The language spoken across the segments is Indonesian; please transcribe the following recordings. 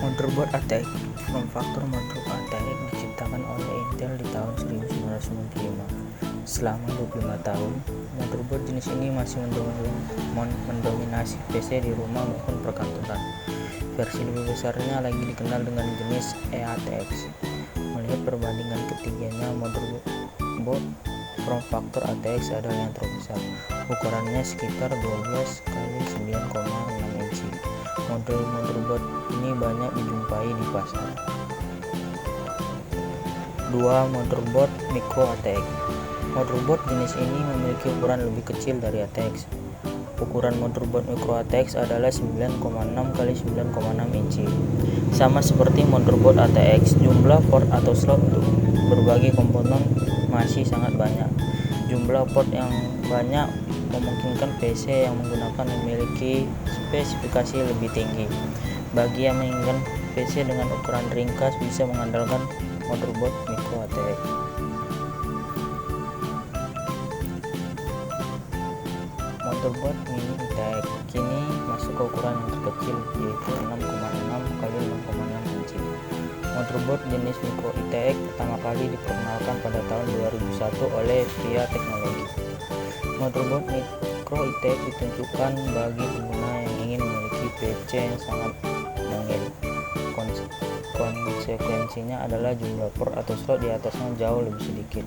Motherboard ATX. Form factor motherboard ATX diciptakan oleh Intel di tahun 1995. Selama 25 tahun, motherboard jenis ini masih mendominasi PC di rumah maupun perkantoran. Versi lebih besarnya lagi dikenal dengan jenis eATX. Melihat perbandingan ketiganya, motherboard form factor ATX adalah yang terbesar. Ukurannya sekitar 12 x 9,6 inci. Model motherboard ini banyak dijumpai di pasar. 2. Motherboard micro ATX. Motherboard jenis ini memiliki ukuran lebih kecil dari ATX. Ukuran motherboard micro ATX adalah 9,6 x 9,6 inci. Sama seperti motherboard ATX, jumlah port atau slot untuk berbagai komponen masih sangat banyak. Jumlah port yang banyak memungkinkan PC yang menggunakan memiliki spesifikasi lebih tinggi. Bagi yang menginginkan PC dengan ukuran ringkas bisa mengandalkan motherboard micro ATX. Motherboard mini ATX kini masuk ke ukuran yang terkecil, yaitu 6,6 x 6,6 inci. Motherboard jenis micro ATX pertama kali diperkenalkan pada tahun 2001 oleh VIA Technology. Motherboard micro ATX ditunjukkan bagi pengguna yang ingin memiliki PC yang sangat mungil. Konsekuensinya adalah jumlah port atau slot di atasnya jauh lebih sedikit.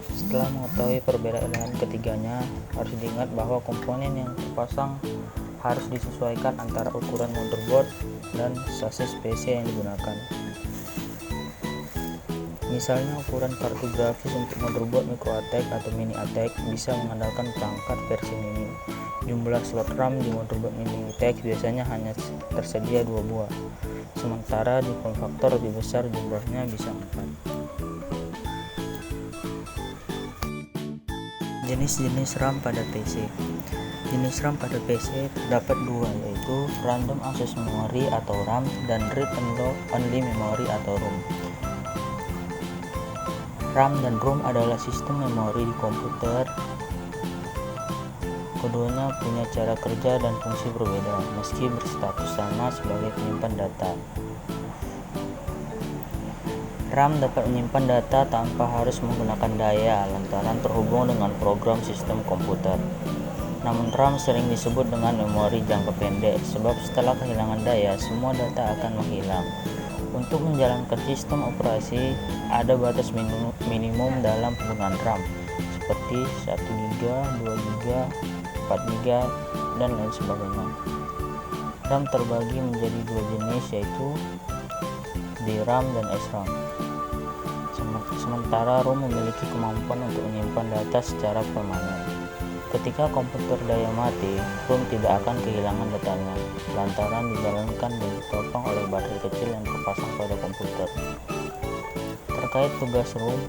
Setelah mengetahui perbedaan ketiganya, harus diingat bahwa komponen yang terpasang harus disesuaikan antara ukuran motherboard dan chassis PC yang digunakan. Misalnya ukuran kartu grafis untuk motherboard micro ATX atau mini ATX bisa mengandalkan perangkat versi mini. Jumlah slot RAM di motherboard mini ATX biasanya hanya tersedia 2 buah, sementara di form factor lebih besar jumlahnya bisa 4. Jenis-jenis RAM pada PC. Jenis RAM pada PC terdapat dua, yaitu Random Access Memory atau RAM dan Read Only Memory atau ROM. RAM dan ROM adalah sistem memori di komputer. Keduanya punya cara kerja dan fungsi berbeda, meski berstatus sama sebagai penyimpan data. RAM dapat menyimpan data tanpa harus menggunakan daya lantaran terhubung dengan program sistem komputer. Namun RAM sering disebut dengan memori jangka pendek, sebab setelah kehilangan daya, semua data akan menghilang. Untuk menjalankan sistem operasi, ada batas minimum dalam penggunaan RAM, seperti 1 GB, 2 GB, 4 GB, dan lain sebagainya. RAM terbagi menjadi dua jenis, yaitu DRAM dan SRAM. Sementara ROM memiliki kemampuan untuk menyimpan data secara permanen. Ketika komputer daya mati, ROM tidak akan kehilangan datanya, lantaran dijalankan dan ditopang oleh baterai kecil yang terpasang pada komputer. Terkait tugas ROM,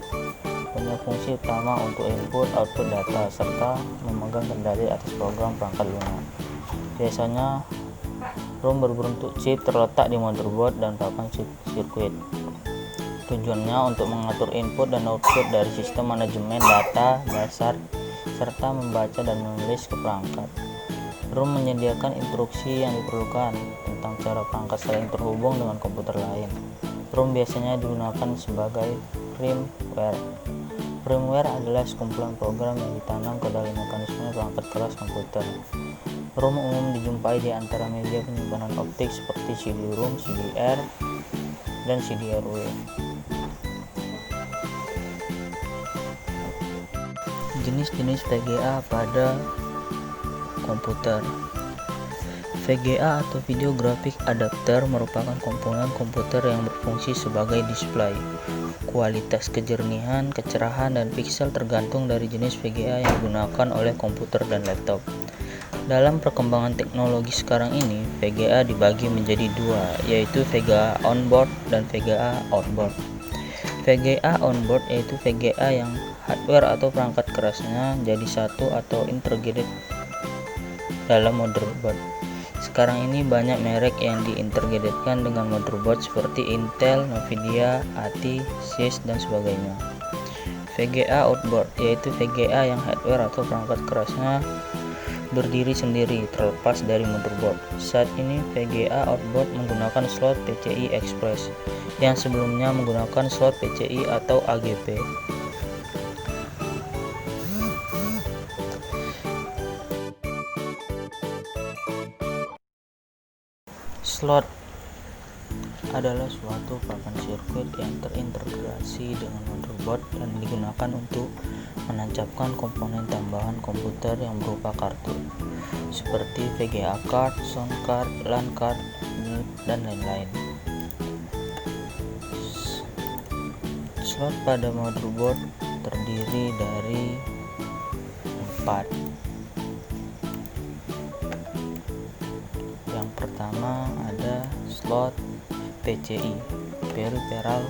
punya fungsi utama untuk input/output data, serta memegang kendali atas program perangkat lunak. Biasanya, ROM berbentuk chip terletak di motherboard dan papan sirkuit. Tujuannya untuk mengatur input dan output dari sistem manajemen data dasar serta membaca dan menulis ke perangkat. ROM menyediakan instruksi yang diperlukan tentang cara perangkat saling terhubung dengan komputer lain. ROM biasanya digunakan sebagai firmware. Firmware adalah sekumpulan program yang ditanam ke dalam mekanisme perangkat keras komputer. ROM umum dijumpai di antara media penyimpanan optik seperti CD-ROM, CDR, dan CDRW. Jenis-jenis VGA pada komputer. VGA atau Video Graphic Adapter merupakan komponen komputer yang berfungsi sebagai display. Kualitas kejernihan, kecerahan, dan piksel tergantung dari jenis VGA yang digunakan oleh komputer dan laptop. Dalam perkembangan teknologi sekarang ini, VGA dibagi menjadi dua, yaitu VGA onboard dan VGA outboard. VGA onboard yaitu VGA yang hardware atau perangkat kerasnya jadi satu atau integrated dalam motherboard. Sekarang ini banyak merek yang diintegrasikan dengan motherboard seperti Intel, Nvidia, ATI, SIS, dan sebagainya. VGA outboard yaitu VGA yang hardware atau perangkat kerasnya berdiri sendiri terlepas dari motherboard. Saat ini VGA outboard menggunakan slot PCI Express yang sebelumnya menggunakan slot PCI atau AGP. Slot adalah suatu papan sirkuit yang terintegrasi dengan motherboard dan digunakan untuk menancapkan komponen tambahan komputer yang berupa kartu, seperti VGA card, sound card, LAN card, dan lain-lain. Slot pada motherboard terdiri dari 4. Yang pertama ada slot PCI, Peripheral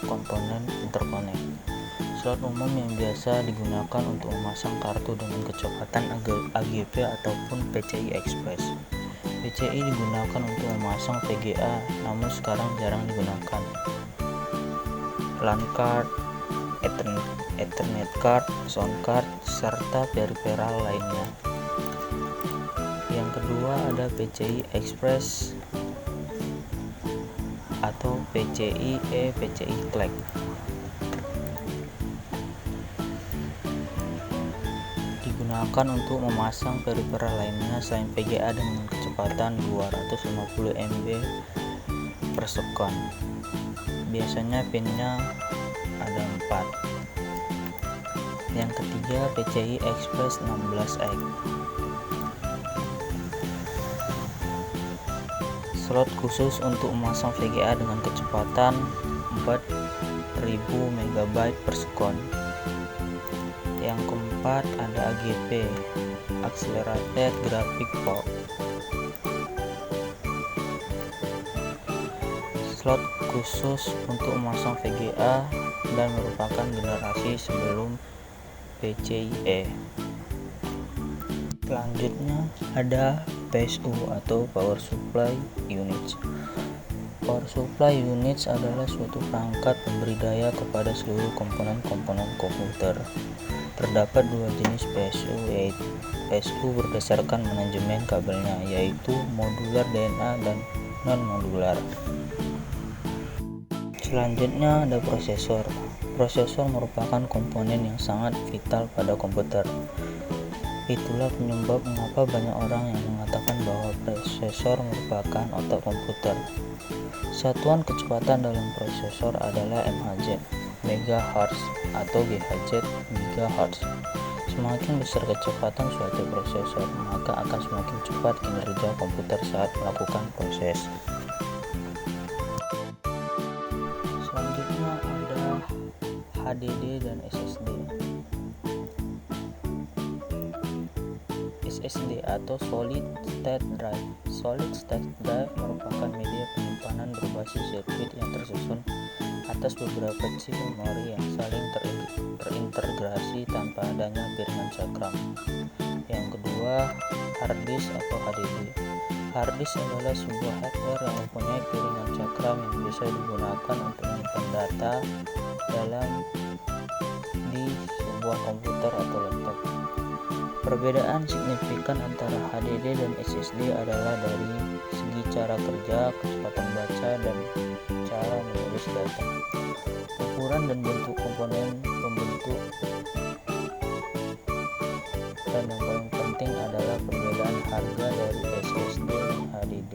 Component Interconnect, slot umum yang biasa digunakan untuk memasang kartu dengan kecepatan AGP ataupun PCI Express. PCI digunakan untuk memasang VGA, namun sekarang jarang digunakan. LAN card, Ethernet card, sound card, serta peripheral lainnya. Yang kedua ada PCI Express atau PCI Click. Digunakan untuk memasang peripheral lainnya selain VGA dengan kecepatan 250 MB per second. Biasanya pinnya ada 4. Yang ketiga PCI Express 16X. Slot khusus untuk memasang VGA dengan kecepatan 4000 MB per second. Yang keempat ada AGP, Accelerated Graphic Port. Slot khusus untuk memasang VGA dan merupakan generasi sebelum PCIe. Selanjutnya ada PSU atau Power Supply Units. Power Supply Units adalah suatu perangkat pemberi daya kepada seluruh komponen-komponen komputer. Terdapat 2 jenis PSU, yaitu PSU berdasarkan manajemen kabelnya, yaitu modular DNA dan non-modular. Selanjutnya ada prosesor. Prosesor merupakan komponen yang sangat vital pada komputer. Itulah penyebab mengapa banyak orang yang mengatakan bahwa prosesor merupakan otak komputer. Satuan kecepatan dalam prosesor adalah MHz, MHz, atau GHz, GHz. Semakin besar kecepatan suatu prosesor, maka akan semakin cepat kinerja komputer saat melakukan proses. Selanjutnya ada HDD dan SSD. SSD atau Solid State Drive. Solid State Drive merupakan media penyimpanan berbasis sirkuit yang tersusun atas beberapa chip memori yang saling terintegrasi tanpa adanya piringan cakram. Yang kedua, hard disk atau HDD. Hard disk adalah sebuah hardware yang mempunyai piringan cakram yang bisa digunakan untuk menyimpan data dalam di sebuah komputer atau laptop. Perbedaan signifikan antara HDD dan SSD adalah dari segi cara kerja, kecepatan baca, dan cara menulis data. Ukuran dan bentuk komponen pembentuk, dan yang paling penting adalah perbedaan harga dari SSD dan HDD.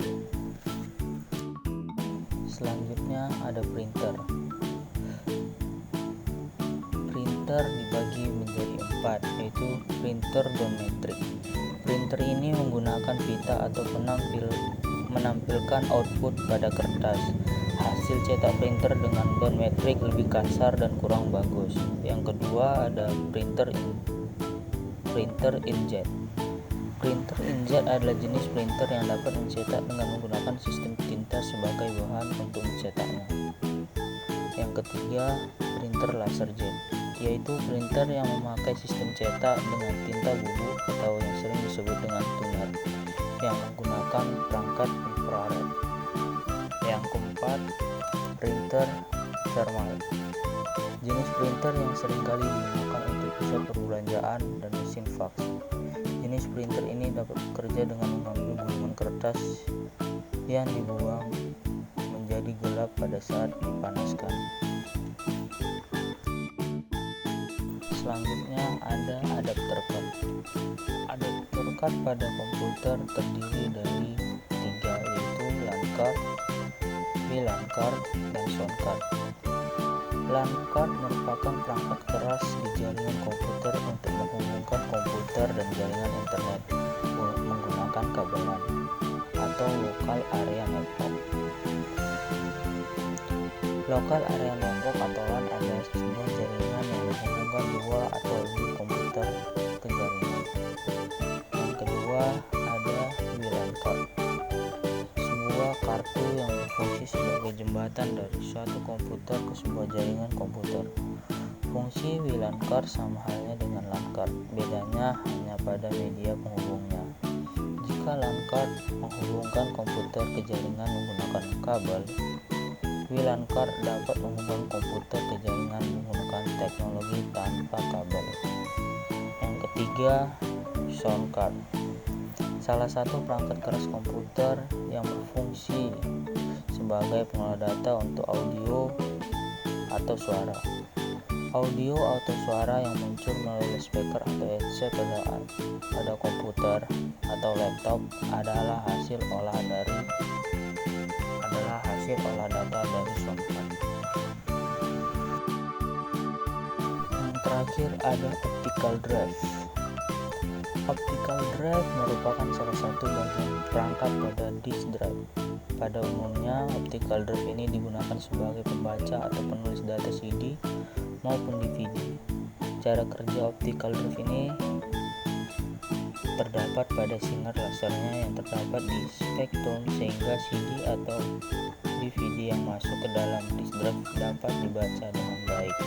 Selanjutnya ada printer. Printer dibagi menjadi 4, yaitu printer dometrik. Printer ini menggunakan pita atau menampilkan output pada kertas. Hasil cetak printer dengan tone metrik lebih kasar dan kurang bagus. Yang kedua ada printer inkjet. Printer inkjet adalah jenis printer yang dapat mencetak dengan menggunakan sistem tinta sebagai bahan untuk mencetaknya. Yang ketiga, printer laserjet, yaitu printer yang memakai sistem cetak dengan tinta bubuk atau yang sering disebut dengan tuner, yang menggunakan perangkat infrared. Yang keempat, printer thermal, jenis printer yang seringkali digunakan untuk pusat perbelanjaan dan mesin fax. Jenis printer ini dapat bekerja dengan mengambil gulungan kertas yang dibuang menjadi gelap pada saat dipanaskan. Selanjutnya ada adapter card. Adapter card pada komputer terdiri dari 3, yaitu LAN card, WLAN card, dan sound card. LAN card merupakan perangkat keras di jaringan komputer untuk menghubungkan komputer dan jaringan internet menggunakan kabelan atau local area network. Local area network atau LAN adalah sebuah jaringan yang menghubungkan 2 atau lebih komputer ke jaringan. Yang kedua ada WLAN card, sebuah kartu yang berfungsi sebagai jembatan dari suatu komputer ke sebuah jaringan komputer. Fungsi WLAN card sama halnya dengan LAN card, bedanya hanya pada media penghubungnya. Jika LAN card menghubungkan komputer ke jaringan menggunakan kabel, WLAN card dapat menghubungkan komputer ke jaringan menggunakan teknologi tanpa kabel. Yang ketiga, sound card, salah satu perangkat keras komputer yang berfungsi sebagai pengolah data untuk audio atau suara. Audio atau suara yang muncul melalui speaker atau headset pada komputer atau laptop adalah hasil olah data dari sound card. Yang terakhir ada optical drive. Optical drive merupakan salah satu bagian perangkat pada disk drive. Pada umumnya, optical drive ini digunakan sebagai pembaca atau penulis data CD maupun DVD. Cara kerja optical drive ini terdapat pada sinar lasernya yang terdapat di spektrum, sehingga CD atau DVD yang masuk ke dalam disk drive dapat dibaca dengan baik.